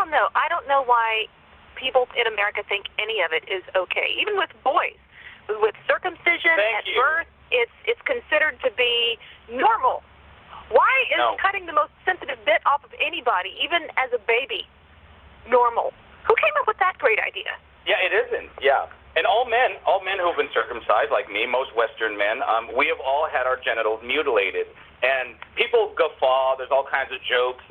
don't know. I don't know why people in America think any of it is okay. Even with boys, with circumcision at birth, it's considered to be normal. Why is cutting the most sensitive bit off of anybody, even as a baby, normal? Who came up with that great idea? Yeah, it isn't. Yeah. And all men who've been circumcised, like me, most Western men, we have all had our genitals mutilated. And people guffaw. There's all kinds of jokes.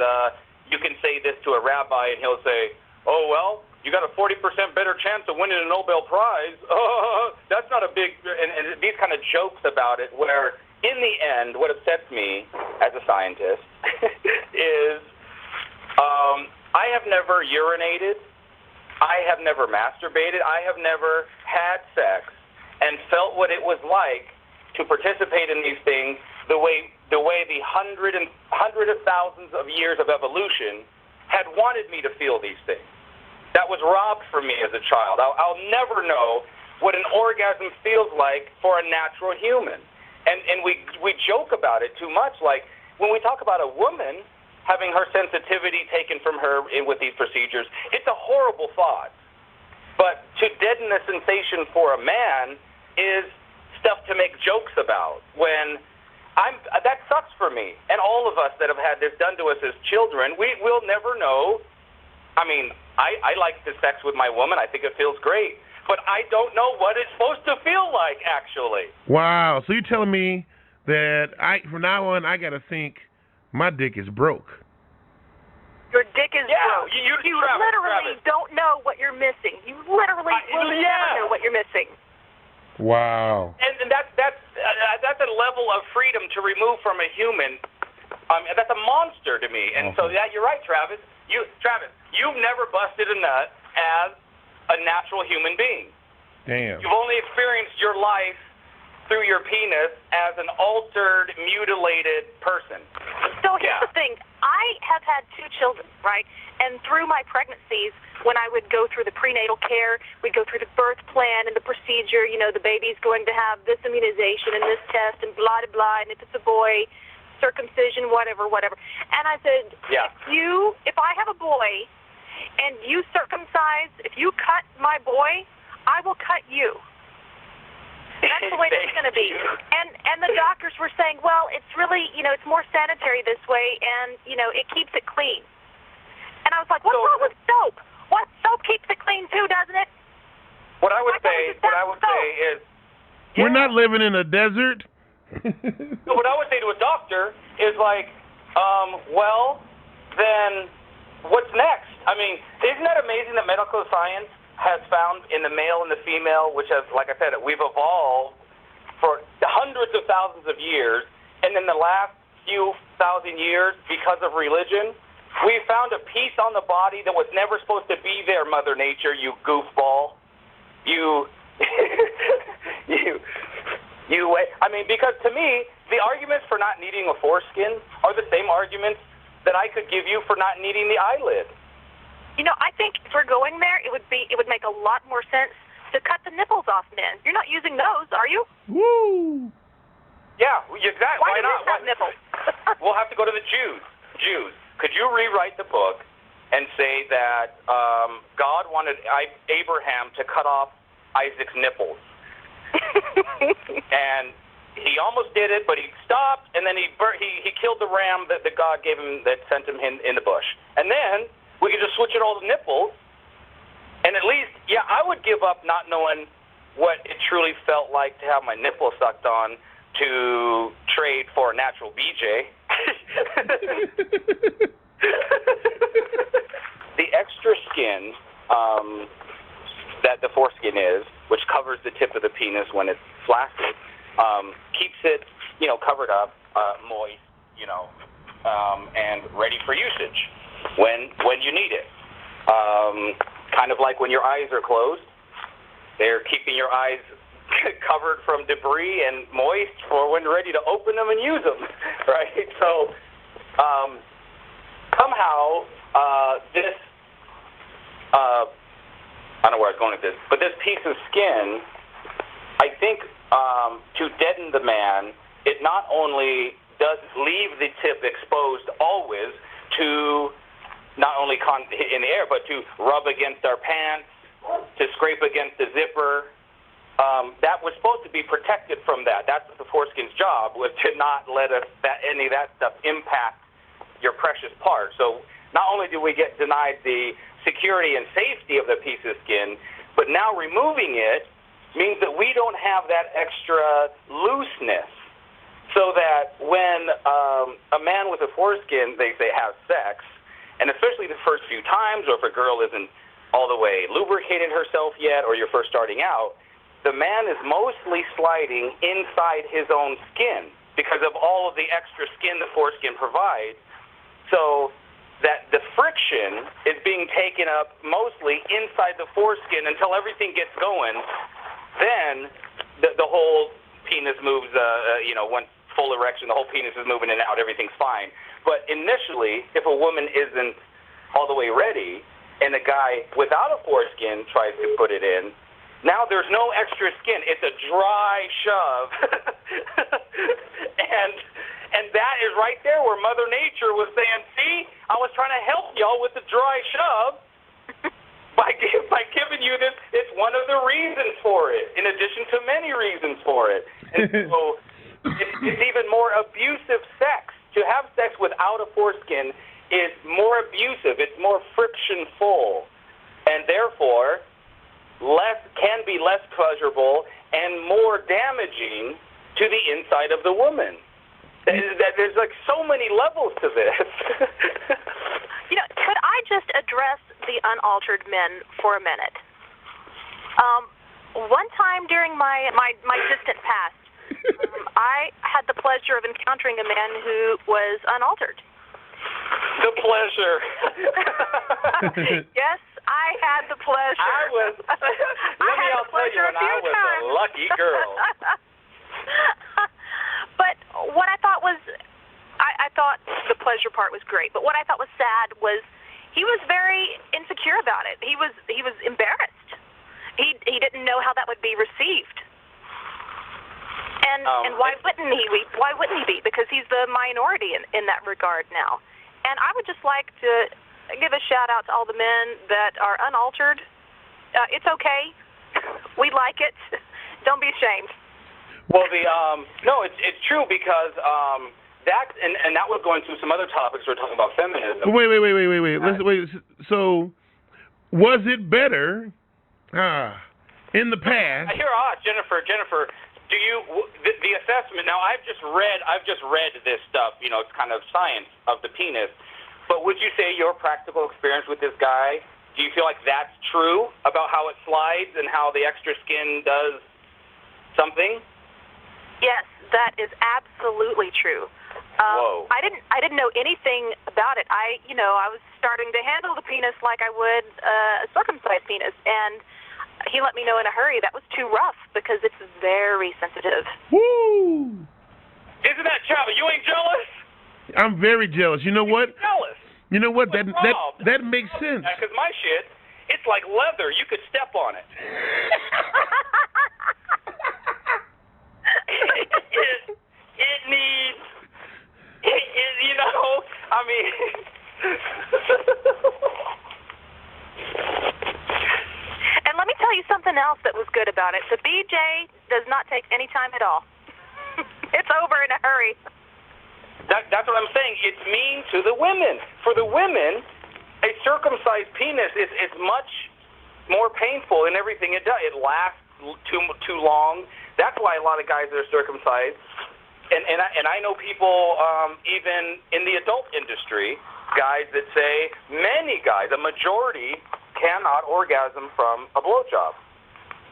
You can say this to a rabbi, and he'll say, "Oh, well, you got a 40% better chance of winning a Nobel Prize." That's not a big... And these kind of jokes about it, where in the end, what upsets me as a scientist is I have never urinated. I have never masturbated. I have never had sex and felt what it was like to participate in these things the way the hundred of thousands of years of evolution had wanted me to feel these things. That was robbed from me as a child. I'll never know what an orgasm feels like for a natural human. And we joke about it too much. Like when we talk about a woman having her sensitivity taken from her with these procedures, it's a horrible thought. But to deaden the sensation for a man is stuff to make jokes about. That sucks for me. And all of us that have had this done to us as children, we'll never know. I mean, I like the sex with my woman. I think it feels great. But I don't know what it's supposed to feel like, actually. Wow. So you're telling me that from now on I got to think my dick is broke. Your dick is broke. You literally don't know what you're missing. You literally will never know what you're missing. Wow. And that's a level of freedom to remove from a human. That's a monster to me. And so you're right, Travis. You've never busted a nut as a natural human being. Damn. You've only experienced your life through your penis as an altered, mutilated person. So here's the thing. I have had 2 children, right? And through my pregnancies, when I would go through the prenatal care, we'd go through the birth plan and the procedure. You know, the baby's going to have this immunization and this test and blah, blah, blah. And if it's a boy, circumcision, whatever. And I said, if I have a boy and you circumcise, if you cut my boy, I will cut you. That's the way it's going to be. And the doctors were saying, well, it's really, it's more sanitary this way, and, it keeps it clean. And I was like, what's wrong with soap? What? Soap keeps it clean too, doesn't it? What I would say is... We're not living in a desert. What I would say to a doctor is like, well, then what's next? I mean, isn't that amazing that medical science has found in the male and the female, which has, like I said, we've evolved for hundreds of thousands of years, and in the last few thousand years, because of religion, we found a piece on the body that was never supposed to be there, Mother Nature, you goofball. I mean, because to me, the arguments for not needing a foreskin are the same arguments that I could give you for not needing the eyelid. I think if we're going there, it would make a lot more sense to cut the nipples off men. You're not using those, are you? Woo! Yeah, exactly. Why not? Cut nipples? We'll have to go to the Jews. Could you rewrite the book and say that God wanted Abraham to cut off Isaac's nipples? And he almost did it, but he stopped, and then he killed the ram that God gave him, that sent him in the bush. And then we could just switch it all to nipples, and at least, I would give up not knowing what it truly felt like to have my nipples sucked on to trade for a natural BJ. The extra skin that the foreskin is, which covers the tip of the penis when it's flaccid, keeps it, covered up, moist, and ready for usage when you need it. Kind of like when your eyes are closed, they're keeping your eyes covered from debris and moist for when you're ready to open them and use them, right? So somehow this, I don't know where I was going with this, but this piece of skin, I think to deaden the man, it not only does leave the tip exposed always to not only in the air, but to rub against our pants, to scrape against the zipper. That was supposed to be protected from that. That's what the foreskin's job was, to not let any of that stuff impact your precious part. So not only do we get denied the security and safety of the piece of skin, but now removing it means that we don't have that extra looseness, so that when a man with a foreskin, they say, has sex, and especially the first few times, or if a girl isn't all the way lubricated herself yet, or you're first starting out, the man is mostly sliding inside his own skin because of all of the extra skin the foreskin provides. So that the friction is being taken up mostly inside the foreskin until everything gets going. Then the whole penis moves, once full erection, the whole penis is moving in and out, everything's fine. But initially, if a woman isn't all the way ready and a guy without a foreskin tries to put it in, now there's no extra skin. It's a dry shove. And that is right there where Mother Nature was saying, see, I was trying to help y'all with the dry shove by giving you this. It's one of the reasons for it, in addition to many reasons for it. And so it's even more abusive sex. To have sex without a foreskin is more abusive. It's more friction-full. And therefore, can be less pleasurable and more damaging to the inside of the woman. There's like so many levels to this. Could I just address the unaltered men for a minute? One time during my distant past, I had the pleasure of encountering a man who was unaltered. The pleasure. Yes, I had the pleasure. I'll tell you, when I was a lucky girl. But what I thought was, I thought the pleasure part was great, but what I thought was sad was he was very insecure about it. He was embarrassed. He didn't know how that would be received. And why wouldn't he be? Why wouldn't he be? Because he's the minority in that regard now. And I would just like to give a shout out to all the men that are unaltered. It's okay. We like it. Don't be ashamed. Well, no, it's true, because that and that would go into some other topics. We're talking about feminism. Wait. So, was it better in the past? Here, Jennifer. Do you the assessment? Now, I've just read this stuff. It's kind of science of the penis. But would you say your practical experience with this guy? Do you feel like that's true about how it slides and how the extra skin does something? Yes, that is absolutely true. Whoa! I didn't know anything about it. I was starting to handle the penis like I would a circumcised penis, and he let me know in a hurry that was too rough because it's very sensitive. Woo! Isn't that childish? You ain't jealous? I'm very jealous. You know what? Jealous. You know what? That makes sense. Because my shit, it's like leather. You could step on it. It needs, I mean. And let me tell you something else that was good about it. The BJ does not take any time at all. It's over in a hurry. That's what I'm saying. It's mean to the women. For the women, a circumcised penis is much more painful in everything it does. It lasts too long. That's why a lot of guys are circumcised. And I know people, even in the adult industry, guys that say, many guys, a majority, cannot orgasm from a blowjob,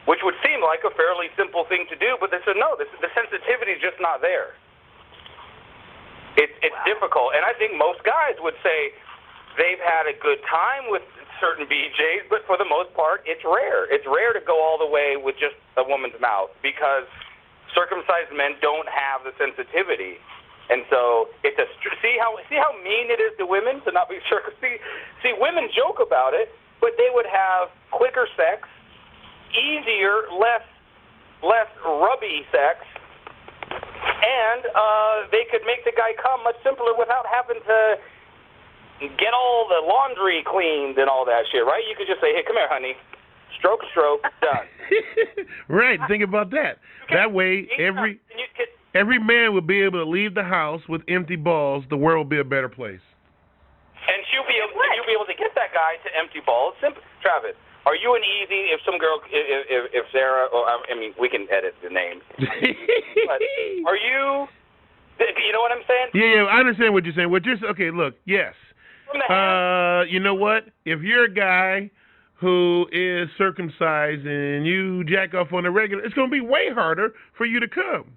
which would seem like a fairly simple thing to do, but they said, no, the sensitivity is just not there. It's difficult, and I think most guys would say they've had a good time with certain BJs, but for the most part, it's rare. It's rare to go all the way with just a woman's mouth, because circumcised men don't have the sensitivity, and so it's see how mean it is to women to not be circumcised. See, women joke about it, but they would have quicker sex, easier, less rubby sex, and they could make the guy come much simpler without having to get all the laundry cleaned and all that shit, right? You could just say, hey, come here, honey. Stroke, done. Right, think about that. That way, every man will be able to leave the house with empty balls. The world will be a better place. And you'll be able to get that guy to empty balls. Travis, are you an easy, if some girl, if Sarah, I mean, we can edit the name. But are you know what I'm saying? Yeah, I understand what you're saying. Okay, look, yes. You know what? If you're a guy who is circumcised and you jack off on a regular, it's going to be way harder for you to come.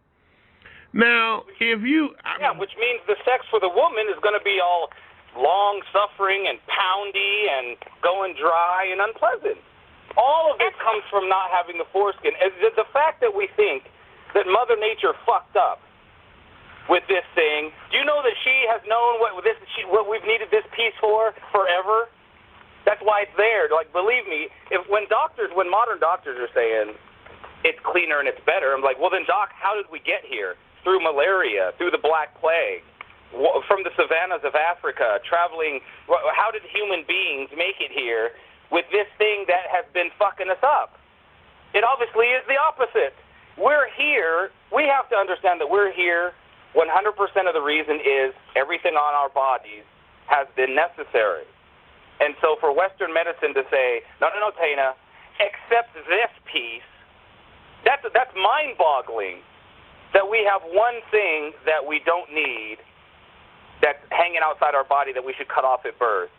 Now, if you... which means the sex for the woman is going to be all long-suffering and poundy and going dry and unpleasant. All of it comes from not having the foreskin. The fact that we think that Mother Nature fucked up with this thing, do you know that she has known what we've needed this piece for forever? That's why it's there. Like, believe me, when modern doctors are saying it's cleaner and it's better, I'm like, well then, doc, how did we get here? Through malaria, through the Black Plague, from the savannas of Africa, traveling. How did human beings make it here with this thing that has been fucking us up? It obviously is the opposite. We're here. We have to understand that we're here. 100% of the reason is everything on our bodies has been necessary. And so for Western medicine to say, no, Tana, except this piece, that's mind-boggling. That we have one thing that we don't need that's hanging outside our body that we should cut off at birth.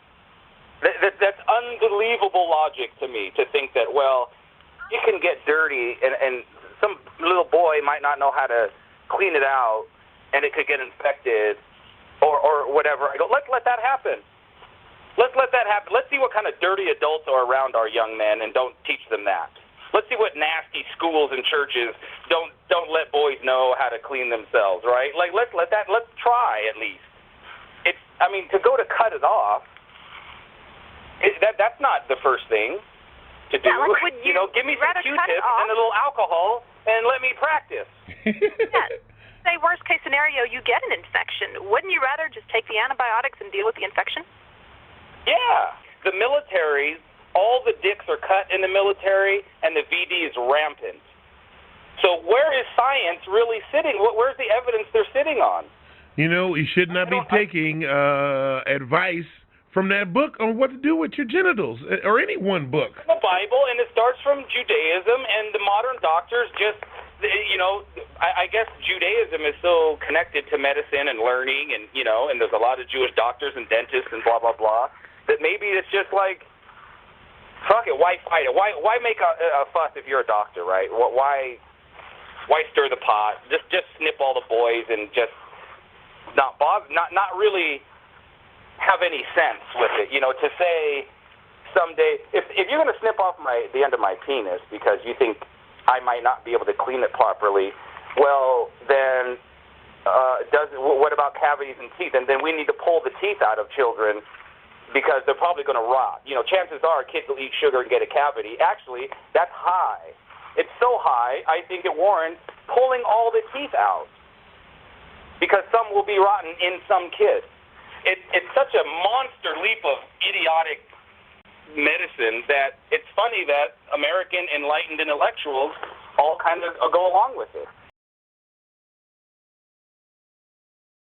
That's unbelievable logic to me, to think that, well, it can get dirty and some little boy might not know how to clean it out and it could get infected or whatever. I go, let's let that happen. Let's let that happen. Let's see what kind of dirty adults are around our young men and don't teach them that. Let's see what nasty schools and churches don't let boys know how to clean themselves, right? Like let's try at least. To go to cut it off, that's not the first thing to do. Yeah, like give me some Q-tips and a little alcohol and let me practice. Yeah. Say worst case scenario, you get an infection. Wouldn't you rather just take the antibiotics and deal with the infection? Yeah. The military, all the dicks are cut in the military, and the VD is rampant. So where is science really sitting? Where's the evidence they're sitting on? You should not be taking advice from that book on what to do with your genitals, or any one book. The Bible, and it starts from Judaism, and the modern doctors just, I guess Judaism is so connected to medicine and learning, and there's a lot of Jewish doctors and dentists and blah, blah, blah, that maybe it's just like, fuck it, why fight it? Why make a fuss if you're a doctor, right? Why stir the pot? Just snip all the boys and just not bother, not really have any sense with it. To say someday, if you're going to snip off the end of my penis because you think I might not be able to clean it properly, well, then what about cavities and teeth? And then we need to pull the teeth out of children because they're probably going to rot. Chances are kids will eat sugar and get a cavity. Actually, that's high. It's so high, I think it warrants pulling all the teeth out because some will be rotten in some kids. It's such a monster leap of idiotic medicine that it's funny that American enlightened intellectuals all kind of go along with it.